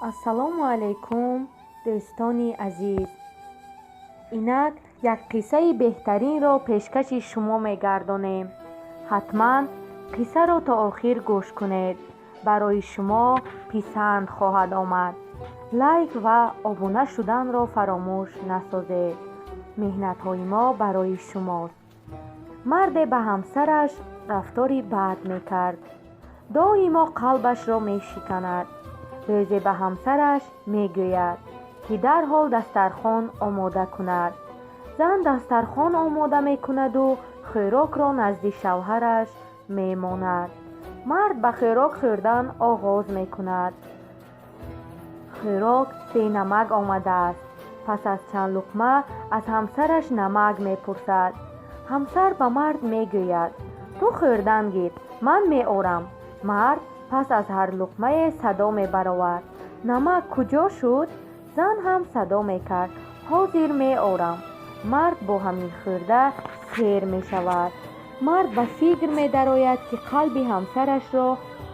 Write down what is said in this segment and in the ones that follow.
ассалому алайкум дӯстони азиз. Инак як қиссаи беҳтаринро пешкаши шумо мегардонем. ҳатман қиссаро то охир гӯш кунед. барои шумо писанд хоҳад омад. лайк ва обуна шуданро фаромӯш насозед. меҳнатҳои мо барои шумост. марде ба ҳамсараш рафтори бад мекард. доимо қалбашро мешиканад. рӯзе ба ҳамсараш мегӯяд, ки дарҳол дастархон омода кунад. зан дастархон омода мекунаду хӯрокро назди шавҳараш мемонад. мард ба хӯрок хӯрдан оғоз мекунад. хӯрок бенамак омадааст. пас аз чанд луқма аз ҳамсараш намак мепурсад. ҳамсар ба мард мегӯяд: ту хӯрдан гир, ман меорам. мард пас аз ҳар луқмае садо мебаровард: намак куҷо шуд? зан ҳам садо мекард: ҳозир меорам. мард бо ҳамин хӯрда сер мешавад. мард ба фикр медарояд, ки қалби ҳамсарашро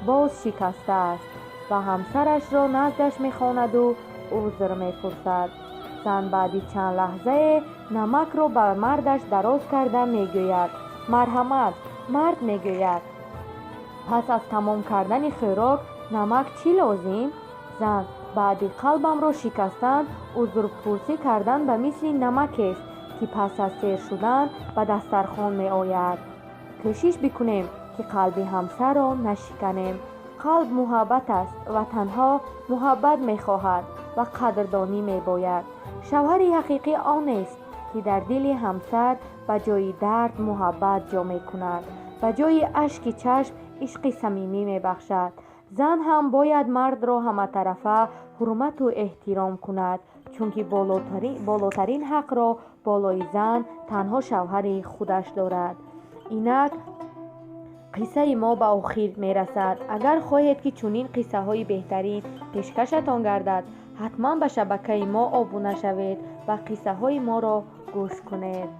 боз шикастааст ва ҳамсарашро наздаш мехонаду узр мепурсад. зан баъди чанд лаҳзае намакро ба мардаш дароз карда мегӯяд: марҳамат. мард мегӯяд: пас аз тамом кардани хӯрок намак чӣ лозим? зан: баъди қалбамро шикастан узрпурсӣ кардан ба мисли намакест, ки пас аз сер шудан ба дастархон меояд. кӯшиш бикунем, ки қалби ҳамсарро нашиканем. қалб муҳаббат аст ва танҳо муҳаббат мехоҳад ва қадрдонӣ мебояд. шавҳари ҳақиқӣ онест, ки дар дили ҳамсар ба ҷои дард муҳаббат ҷо мекунад, ба ҷои ашки чашм ишқи самимӣ мебахшад. зан ҳам бояд мардро ҳаматарафа ҳурмату эҳтиром кунад, чунки болотарин ҳақро болои зан танҳо шавҳари худаш дорад. инак қиссаи мо ба охир мерасад. агар хоҳед, ки чунин қиссаҳои беҳтарин пешкашатон гардад, ҳатман ба шабакаи мо обуна шавед ва қиссаҳои моро гӯш кунед.